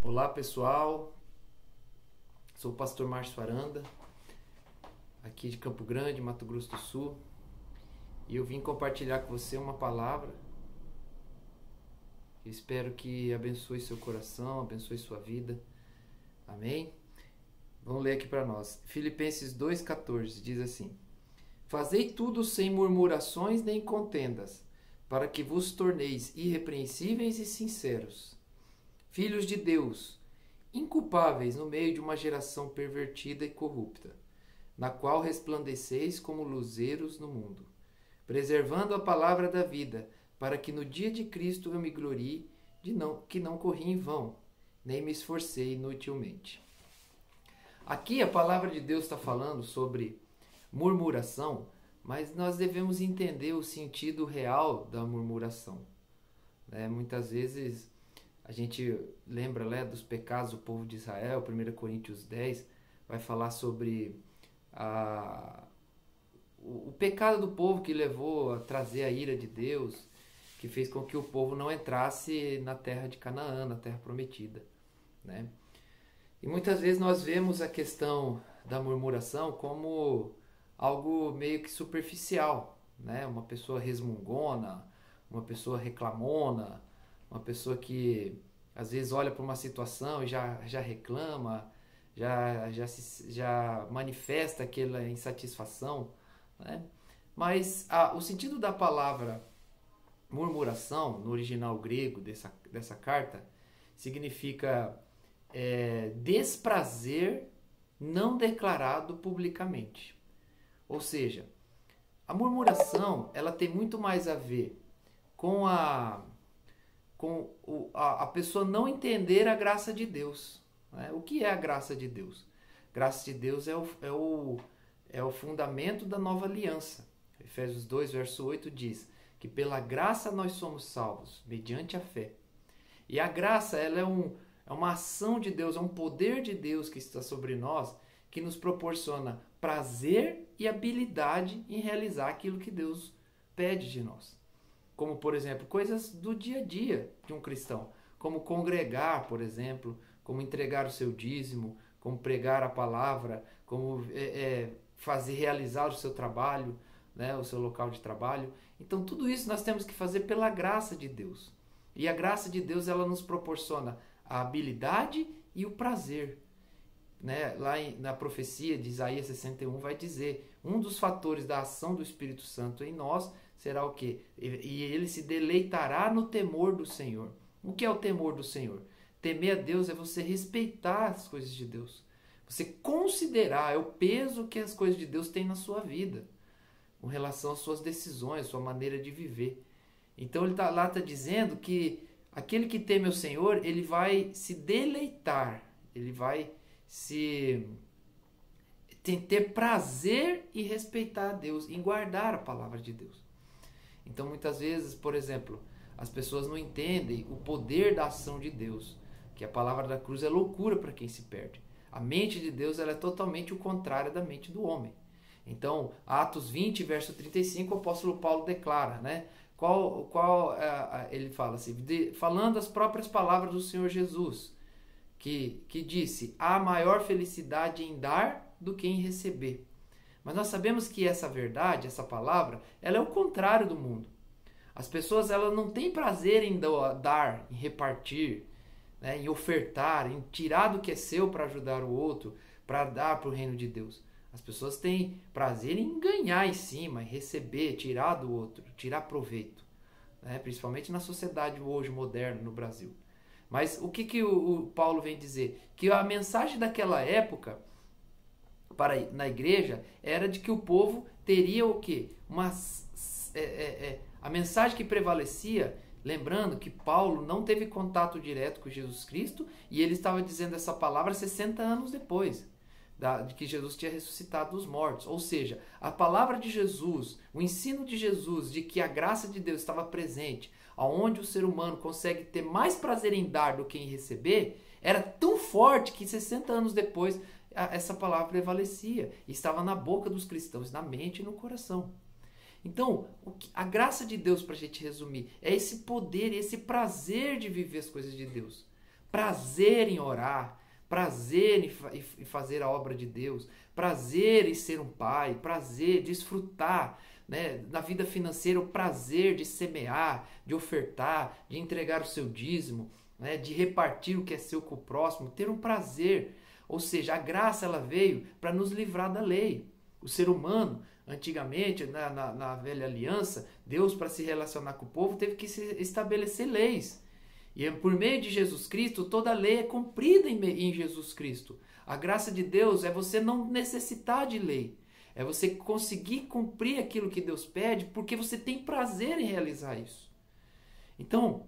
Olá pessoal, sou o pastor Márcio Aranda, aqui de Campo Grande, Mato Grosso do Sul, e eu vim compartilhar com você uma palavra que espero que abençoe seu coração, abençoe sua vida, amém? Vamos ler aqui para nós, Filipenses 2,14 diz assim: Fazei tudo sem murmurações nem contendas, para que vos torneis irrepreensíveis e sinceros, filhos de Deus, inculpáveis no meio de uma geração pervertida e corrupta, na qual resplandeceis como luzeiros no mundo, preservando a palavra da vida, para que no dia de Cristo eu me glorie que não corri em vão, nem me esforcei inutilmente. Aqui a palavra de Deus está falando sobre murmuração, mas nós devemos entender o sentido real da murmuração. Muitas vezes a gente lembra dos pecados do povo de Israel, 1 Coríntios 10, vai falar sobre o pecado do povo que levou a trazer a ira de Deus, que fez com que o povo não entrasse na terra de Canaã, na terra prometida. E muitas vezes nós vemos a questão da murmuração como algo meio que superficial, uma pessoa resmungona, uma pessoa reclamona, uma pessoa que às vezes olha para uma situação e já reclama, já manifesta aquela insatisfação. Mas o sentido da palavra murmuração, no original grego dessa carta, significa desprazer não declarado publicamente. Ou seja, a murmuração ela tem muito mais a ver com a pessoa não entender a graça de Deus. O que é a graça de Deus? Graça de Deus é o fundamento da nova aliança. Efésios 2, verso 8 diz que pela graça nós somos salvos, mediante a fé. E a graça ela é uma ação de Deus, é um poder de Deus que está sobre nós, que nos proporciona prazer e habilidade em realizar aquilo que Deus pede de nós. Como, por exemplo, coisas do dia a dia de um cristão, como congregar, por exemplo, como entregar o seu dízimo, como pregar a palavra, como realizar o seu trabalho, o seu local de trabalho. Então, tudo isso nós temos que fazer pela graça de Deus. E a graça de Deus ela nos proporciona a habilidade e o prazer. Lá na profecia de Isaías 61 vai dizer, um dos fatores da ação do Espírito Santo em nós será o quê? E ele se deleitará no temor do Senhor. O que é o temor do Senhor? Temer a Deus é você respeitar as coisas de Deus. Você considerar o peso que as coisas de Deus têm na sua vida, com relação às suas decisões, sua maneira de viver. Então ele está dizendo que aquele que teme o Senhor, ele vai se deleitar, ele vai ter prazer em respeitar a Deus, em guardar a palavra de Deus. Então muitas vezes, por exemplo, as pessoas não entendem o poder da ação de Deus, que a palavra da cruz é loucura para quem se perde. A mente de Deus ela é totalmente o contrário da mente do homem. Então, Atos 20, verso 35, o apóstolo Paulo declara, ele fala assim, falando as próprias palavras do Senhor Jesus, que disse, há maior felicidade em dar do que em receber. Mas nós sabemos que essa verdade, essa palavra, ela é o contrário do mundo. As pessoas elas não têm prazer em dar, em repartir, em ofertar, em tirar do que é seu para ajudar o outro, para dar para o reino de Deus. As pessoas têm prazer em ganhar em cima, em receber, tirar do outro, tirar proveito. Principalmente na sociedade hoje moderna no Brasil. Mas o que o Paulo vem dizer? Que a mensagem daquela época na igreja era de que o povo teria o quê? A mensagem que prevalecia, lembrando que Paulo não teve contato direto com Jesus Cristo e ele estava dizendo essa palavra 60 anos depois de que Jesus tinha ressuscitado dos mortos. Ou seja, a palavra de Jesus, o ensino de Jesus de que a graça de Deus estava presente, aonde o ser humano consegue ter mais prazer em dar do que em receber, era tão forte que 60 anos depois essa palavra prevalecia e estava na boca dos cristãos, na mente e no coração. Então, a graça de Deus, para a gente resumir, é esse poder, esse prazer de viver as coisas de Deus. prazer em orar, prazer em fazer a obra de Deus, prazer em ser um pai, prazer, desfrutar, né, na vida financeira, o prazer de semear, de ofertar, de entregar o seu dízimo, né, de repartir o que é seu com o próximo, ter um prazer. Ou seja, a graça ela veio para nos livrar da lei. O ser humano, antigamente, na velha aliança, Deus, para se relacionar com o povo, teve que estabelecer leis. E por meio de Jesus Cristo, toda a lei é cumprida em Jesus Cristo. A graça de Deus é você não necessitar de lei. É você conseguir cumprir aquilo que Deus pede, porque você tem prazer em realizar isso. Então,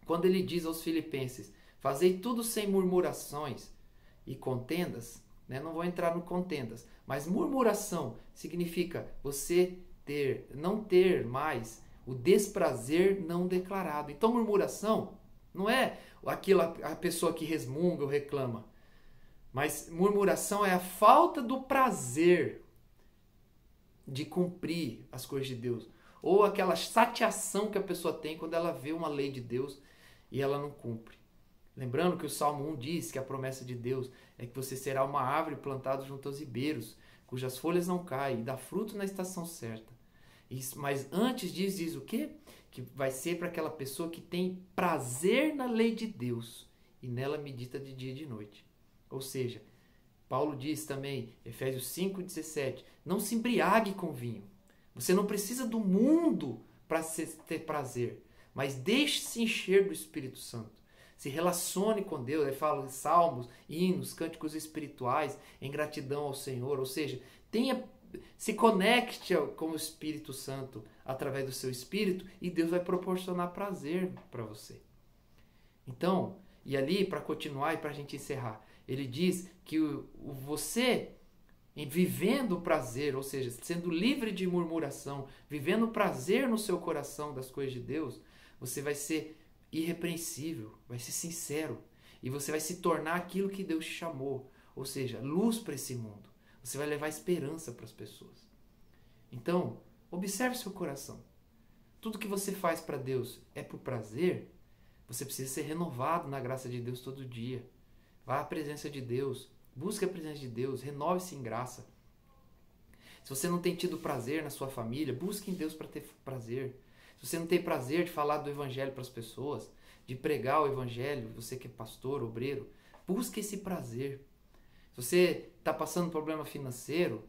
quando ele diz aos filipenses, fazei tudo sem murmurações e contendas, né? Não vou entrar no contendas, mas murmuração significa você não ter mais o desprazer não declarado. Então, murmuração não é a pessoa que resmunga ou reclama, mas murmuração é a falta do prazer de cumprir as coisas de Deus, ou aquela chateação que a pessoa tem quando ela vê uma lei de Deus e ela não cumpre. Lembrando que o Salmo 1 diz que a promessa de Deus é que você será uma árvore plantada junto aos ribeiros, cujas folhas não caem e dá fruto na estação certa. Mas antes diz o quê? Que vai ser para aquela pessoa que tem prazer na lei de Deus e nela medita de dia e de noite. Ou seja, Paulo diz também, Efésios 5,17, não se embriague com vinho. Você não precisa do mundo para ter prazer, mas deixe-se encher do Espírito Santo. Se relacione com Deus, ele fala em salmos, hinos, cânticos espirituais, em gratidão ao Senhor. Ou seja, se conecte com o Espírito Santo através do seu Espírito e Deus vai proporcionar prazer para você. Então, e ali, para continuar e para a gente encerrar, ele diz que você, vivendo o prazer, ou seja, sendo livre de murmuração, vivendo o prazer no seu coração das coisas de Deus, você vai ser irrepreensível, vai ser sincero e você vai se tornar aquilo que Deus te chamou, ou seja, luz para esse mundo. Você vai levar esperança para as pessoas. Então, observe seu coração. Tudo que você faz para Deus é por prazer? Você precisa ser renovado na graça de Deus todo dia. Vá à presença de Deus, busque a presença de Deus, renove-se em graça. Se você não tem tido prazer na sua família, busque em Deus para ter prazer. Se você não tem prazer de falar do Evangelho para as pessoas, de pregar o Evangelho, você que é pastor, obreiro, busque esse prazer. Se você está passando problema financeiro,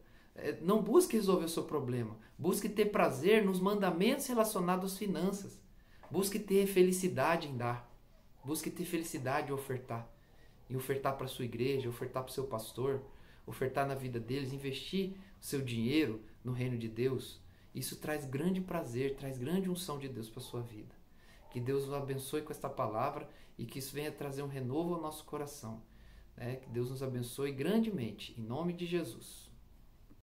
não busque resolver o seu problema. Busque ter prazer nos mandamentos relacionados às finanças. Busque ter felicidade em dar. Busque ter felicidade em ofertar. E ofertar para a sua igreja, ofertar para o seu pastor, ofertar na vida deles, investir o seu dinheiro no reino de Deus. Isso traz grande prazer, traz grande unção de Deus para a sua vida. Que Deus nos abençoe com esta palavra e que isso venha trazer um renovo ao nosso coração. Que Deus nos abençoe grandemente, em nome de Jesus.